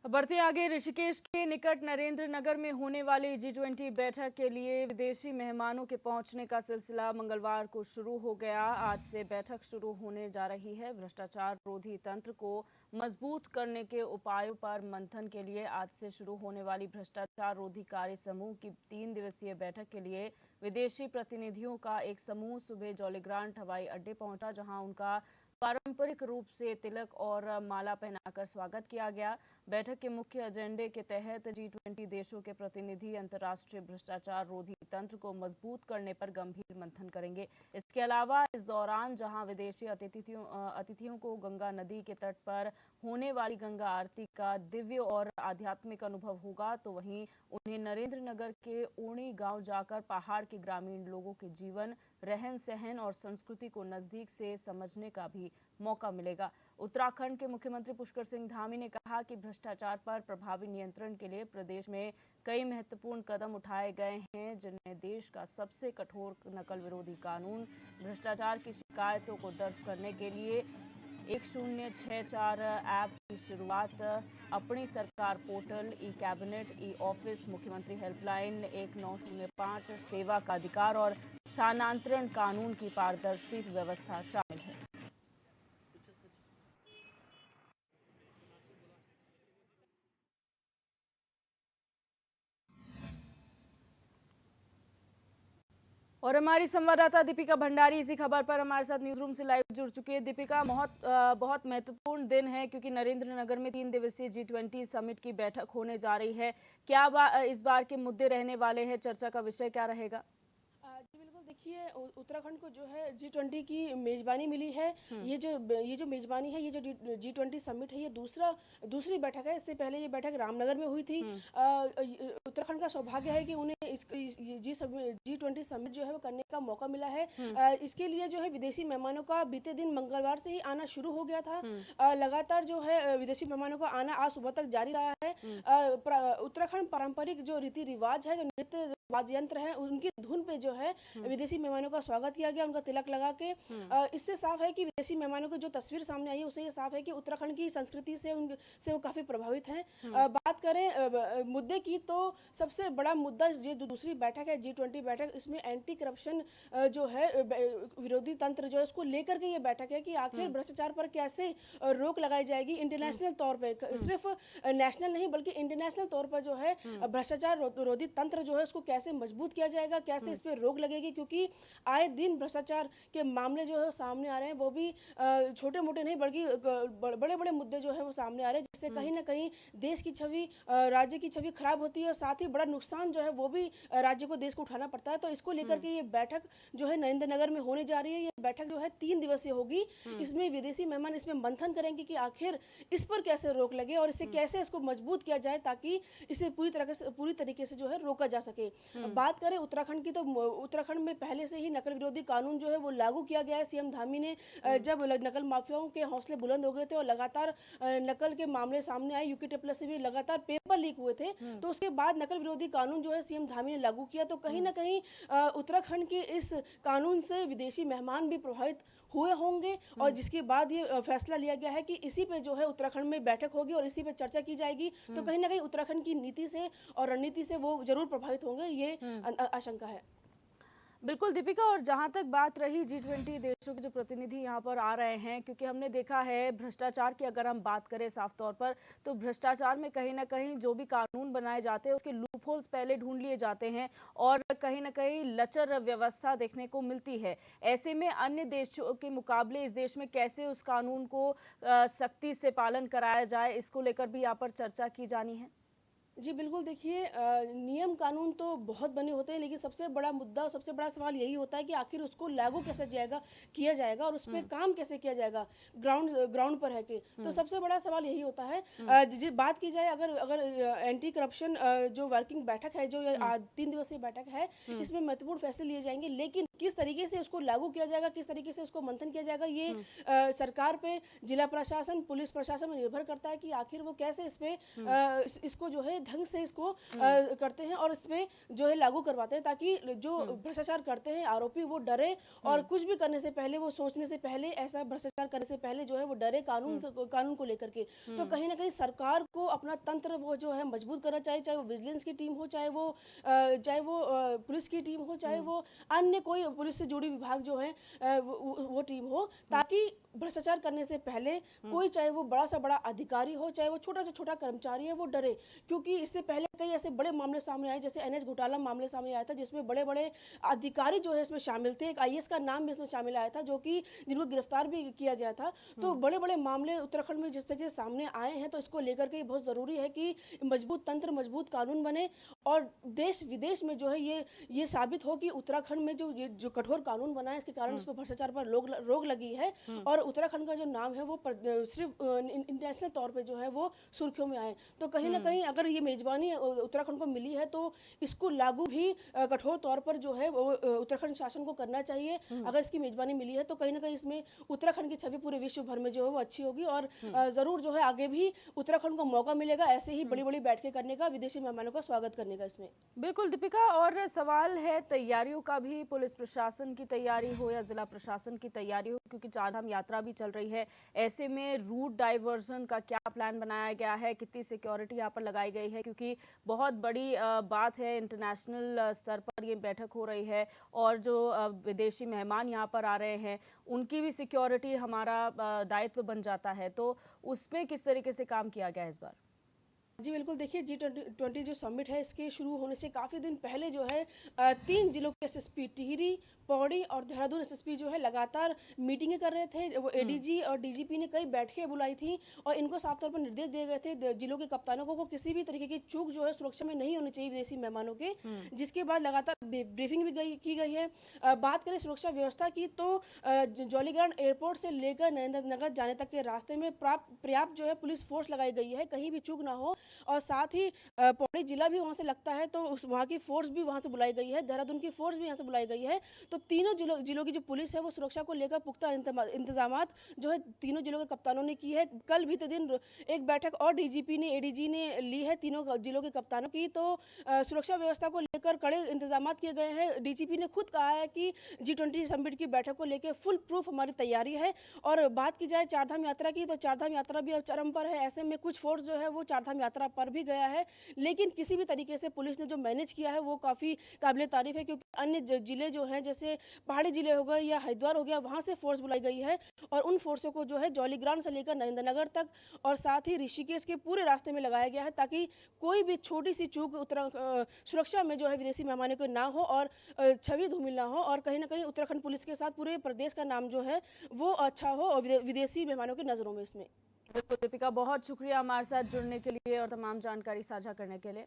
बढ़ते आगे, ऋषिकेश के निकट नरेंद्र नगर में होने वाली G20 बैठक के लिए विदेशी मेहमानों के पहुंचने का सिलसिला मंगलवार को शुरू हो गया। आज से बैठक शुरू होने जा रही है। भ्रष्टाचार रोधी तंत्र को मजबूत करने के उपायों पर मंथन के लिए आज से शुरू होने वाली भ्रष्टाचार रोधी कार्य समूह की 3 दिवसीय बैठक के लिए विदेशी प्रतिनिधियों का एक समूह सुबह जॉलीग्रांट हवाई अड्डे पहुंचा, जहां उनका पारंपरिक रूप से तिलक और माला पहनाकर स्वागत किया गया। बैठक के मुख्य एजेंडे के तहत G20 देशों के प्रतिनिधि अंतर्राष्ट्रीय भ्रष्टाचार रोधी तंत्र को मजबूत करने पर गंभीर मंथन करेंगे। इसके अलावा इस दौरान जहां विदेशी अतिथियों को गंगा नदी के तट पर होने वाली गंगा आरती का दिव्य और आध्यात्मिक अनुभव होगा, तो वहीं उन्हें नरेंद्र नगर के ओणी गांव जाकर पहाड़ के ग्रामीण लोगों के जीवन, रहन सहन और संस्कृति को नजदीक से समझने का भी मौका मिलेगा। उत्तराखंड के मुख्यमंत्री पुष्कर सिंह धामी ने कहा कि भ्रष्टाचार पर प्रभावी नियंत्रण के लिए प्रदेश में कई महत्वपूर्ण कदम उठाए गए हैं, जिनमें देश का सबसे कठोर नकल विरोधी कानून, भ्रष्टाचार की शिकायतों को दर्ज करने के लिए 1064 ऐप की शुरुआत, अपनी सरकार portal, e cabinet, e office, मुख्यमंत्री हेल्पलाइन 1905, सेवा का अधिकार और स्थानांतरण कानून की पारदर्शी व्यवस्था शामिल है। और हमारी संवाददाता दीपिका भंडारी इसी खबर पर हमारे साथ न्यूज रूम से लाइव जुड़ चुकी है। दीपिका, बहुत महत्वपूर्ण दिन है क्योंकि नरेंद्र नगर में 3 दिवसीय G20 समिट की बैठक होने जा रही है। क्या इस बार के मुद्दे रहने वाले हैं? चर्चा का विषय क्या रहेगा? जी बिल्कुल, देखिए उत्तराखंड को जो है G20 की मेज़बानी मिली है। ये जो मेज़बानी है, ये जो G20 समिट है, ये दूसरी बैठक है। इससे पहले ये बैठक रामनगर में हुई थी। उत्तराखंड का सौभाग्य है कि उन्हें G20 समिट जो है वो करने का मौका मिला है। इसके लिए जो है विदेशी मेहमानों का बीते दिन मंगलवार से ही आना शुरू हो गया था। लगातार जो है विदेशी मेहमानों का आना आज सुबह तक जारी रहा है। उत्तराखंड पारंपरिक जो रीति रिवाज है, जो नृत्य वाद्य यंत्र है, उनकी धुन पे जो है विदेशी मेहमानों का स्वागत किया गया, उनका तिलक लगा के। इससे साफ है कि विदेशी मेहमानों की जो तस्वीर सामने आई है, उससे ये साफ है कि उत्तराखंड की संस्कृति से वो काफी प्रभावित हैं। बात करें मुद्दे की, तो सबसे बड़ा मुद्दा ये दूसरी बैठक है G20 बैठक, इसमें एंटी करप्शन जो है विरोधी तंत्र जो है उसको लेकर के ये बैठक है कि आखिर भ्रष्टाचार पर कैसे रोक लगाई जाएगी इंटरनेशनल तौर पर, सिर्फ नेशनल नहीं बल्कि इंटरनेशनल तौर पर जो है भ्रष्टाचार विरोधी तंत्र जो है उसको कैसे मजबूत किया जाएगा, कैसे इस पर रोक लगेगी। क्योंकि आए दिन भ्रष्टाचार के मामले जो है सामने आ रहे हैं, वो भी छोटे मोटे नहीं बल्कि बड़े बड़े मुद्दे जो है वो सामने आ रहे हैं, जिससे कहीं ना कहीं देश की छवि, राज्य की छवि खराब होती है और साथ ही बड़ा नुकसान जो है वो भी राज्य को, देश को उठाना पड़ता है। तो इसको लेकर के ये बैठक जो है नरेंद्र नगर में होने जा रही है। ये बैठक जो है 3 दिवसीय होगी। इसमें विदेशी मेहमान इसमें मंथन करेंगे कि आखिर इस पर कैसे रोक लगे और इसे कैसे इसको मजबूत किया जाए ताकि इसे पूरी तरीके से जो है रोका जा सके। बात करें उत्तराखंड की, तो उत्तराखंड में पहले से ही नकल विरोधी कानून जो है वो लागू किया गया है। सीएम धामी ने जब नकल माफियाओं के हौसले बुलंद हो गए थे और लगातार नकल के मामले सामने आए, यूके टेप्लस से भी लगातार पेपर लीक हुए थे, तो उसके बाद नकल विरोधी कानून जो है सीएम धामी ने लागू किया। तो कहीं ना कहीं उत्तराखंड के इस कानून से विदेशी मेहमान भी प्रभावित हुए होंगे और जिसके बाद ये फैसला लिया गया है कि इसी पे जो है उत्तराखंड में बैठक होगी और इसी पे चर्चा की जाएगी। तो कहीं ना कहीं उत्तराखंड की नीति से और रणनीति से वो जरूर प्रभावित होंगे, ये आशंका है। बिल्कुल दीपिका, और जहां तक बात रही G20 देशों के जो प्रतिनिधि यहां पर आ रहे हैं, क्योंकि हमने देखा है भ्रष्टाचार की अगर हम बात करें साफ तौर पर, तो भ्रष्टाचार में कहीं ना कहीं जो भी कानून बनाए जाते हैं उसके लूपहोल्स पहले ढूंढ लिए जाते हैं और कहीं ना कहीं लचर व्यवस्था देखने को मिलती है। ऐसे में अन्य देशों के मुकाबले इस देश में कैसे उस कानून को सख्ती से पालन कराया जाए, इसको लेकर भी यहाँ पर चर्चा की जानी है। जी बिल्कुल, देखिए नियम कानून तो बहुत बने होते हैं, लेकिन सबसे बड़ा मुद्दा और सबसे बड़ा सवाल यही होता है कि आखिर उसको लागू कैसे किया जाएगा और उस पर काम कैसे किया जाएगा ग्राउंड पर है कि। तो सबसे बड़ा सवाल यही होता है। बात की जाए अगर एंटी करप्शन जो वर्किंग बैठक है, जो 3 दिवसीय बैठक है, इसमें महत्वपूर्ण फैसले लिए जाएंगे, लेकिन किस तरीके से उसको लागू किया जाएगा, किस तरीके से उसको मंथन किया जाएगा, ये सरकार पे, जिला प्रशासन, पुलिस प्रशासन में निर्भर करता है कि आखिर वो कैसे इस पे इसको जो है ढंग से इसको करते हैं और इस पे जो है लागू करवाते हैं, ताकि जो भ्रष्टाचार करते हैं आरोपी वो डरे और कुछ भी करने से पहले, वो सोचने से पहले, ऐसा भ्रष्टाचार करने से पहले जो है वो डरे कानून को लेकर के। तो कहीं ना कहीं सरकार को अपना तंत्र वो जो है मजबूत करना चाहिए, चाहे वो विजिलेंस की टीम हो, चाहे वो पुलिस की टीम हो, चाहे वो अन्य कोई पुलिस से जुड़ी विभाग जो है वो टीम हो, ताकि भ्रष्टाचार करने से पहले कोई, चाहे वो बड़ा से बड़ा अधिकारी हो, चाहे वो छोटा से छोटा कर्मचारी है, वो डरे। क्योंकि इससे पहले कई ऐसे बड़े मामले सामने आए, जैसे एनएच घोटाला मामले सामने आया था, जिसमें बड़े बड़े अधिकारी जो है इसमें शामिल थे, एक आईएएस का नाम भी इसमें शामिल आया था, जो कि जिनको गिरफ्तार भी किया गया था। तो बड़े बड़े मामले उत्तराखंड में जिस तरीके से सामने आए हैं, तो इसको लेकर के बहुत ज़रूरी है कि मजबूत तंत्र, मजबूत कानून बने और देश विदेश में जो है ये साबित हो कि उत्तराखंड में जो कठोर कानून बना है, इसके कारण इस पर भ्रष्टाचार पर रोक लगी है और उत्तराखंड का जो नाम है वो सिर्फ इंटरनेशनल तौर पे जो है वो सुर्खियों में आए। तो कहीं ना कहीं अगर ये मेजबानी उत्तराखंड को मिली है, तो इसको लागू भी कठोर तौर पर जो है वो उत्तराखंड शासन को करना चाहिए। अगर इसकी मेजबानी मिली है, तो कहीं ना कहीं इसमें उत्तराखंड की छवि पूरे विश्व भर में जो है वो अच्छी होगी और जरूर जो है आगे भी उत्तराखंड को मौका मिलेगा ऐसे ही बड़ी बड़ी बैठकें करने का, विदेशी मेहमानों का स्वागत करने का इसमें। बिल्कुल दीपिका, और सवाल है तैयारियों का भी, पुलिस प्रशासन की तैयारी हो या जिला प्रशासन की तैयारी हो, क्योंकि चारधाम यात्रा भी चल रही है। ऐसे में रूट डाइवर्जन का क्या प्लान बनाया गया है, कितनी सिक्योरिटी यहाँ पर लगाई गई है, क्योंकि बहुत बड़ी बात है, इंटरनेशनल स्तर पर ये बैठक हो रही है और जो विदेशी मेहमान यहाँ पर आ रहे हैं उनकी भी सिक्योरिटी हमारा दायित्व बन जाता है। तो उसमें किस तरीके से काम किया गया इस बार? जी बिल्कुल, देखिए G20 जो समिट है, इसके शुरू होने से काफ़ी दिन पहले जो है 3 जिलों के एसएसपी टिहरी, पौड़ी और देहरादून एसएसपी जो है लगातार मीटिंगें कर रहे थे। वो एडीजी और डीजीपी ने कई बैठकें बुलाई थी और इनको साफ तौर पर निर्देश दिए गए थे जिलों के कप्तानों को किसी भी तरीके की चूक जो है सुरक्षा में नहीं होनी चाहिए विदेशी मेहमानों के, जिसके बाद लगातार ब्रीफिंग भी की गई है। बात करें सुरक्षा व्यवस्था की, तो जौलीग्रांट एयरपोर्ट से लेकर नरेंद्र नगर जाने तक के रास्ते में पर्याप्त जो है पुलिस फोर्स लगाई गई है, कहीं भी चूक ना हो। और साथ ही पौड़ी जिला भी वहाँ से लगता है, तो वहाँ की फोर्स भी वहाँ से बुलाई गई है, देहरादून की फोर्स भी यहाँ से बुलाई गई है। तो तीनों जिलों की जो पुलिस है वो सुरक्षा को लेकर पुख्ता इंतजामात जो है तीनों जिलों के कप्तानों ने की है। कल बीते दिन एक बैठक और डीजीपी ने, एडीजी ने ली है तीनों जिलों के कप्तानों की। तो सुरक्षा व्यवस्था को लेकर कड़े इंतजाम किए गए हैं। डीजीपी ने खुद कहा है कि G20 समिट की बैठक को लेकर फुल प्रूफ हमारी तैयारी है। और बात की जाए चारधाम यात्रा की, तो चारधाम यात्रा भी अब चरम पर है। ऐसे में कुछ फोर्स जो है वो चारधाम यात्रा पर भी गया है, लेकिन किसी भी तरीके से पुलिस ने जो मैनेज किया है वो काफ़ी काबिल तारीफ है, क्योंकि अन्य जिले जो हैं, जैसे पहाड़ी जिले हो गए या हरिद्वार हो गया, वहाँ से फोर्स बुलाई गई है और उन फोर्सों को जो है जौलीग्रांट से लेकर नरेंद्रनगर तक और साथ ही ऋषिकेश के पूरे रास्ते में लगाया गया है, ताकि कोई भी छोटी सी चूक सुरक्षा में जो है विदेशी मेहमानों को ना हो और छवि धूमिल ना हो और कहीं ना कहीं उत्तराखंड पुलिस के साथ पूरे प्रदेश का नाम जो है वो अच्छा हो और विदेशी मेहमानों की नज़रों में इसमें। बिल्कुल दीपिका, बहुत शुक्रिया हमारे साथ जुड़ने के लिए और तमाम जानकारी साझा करने के लिए।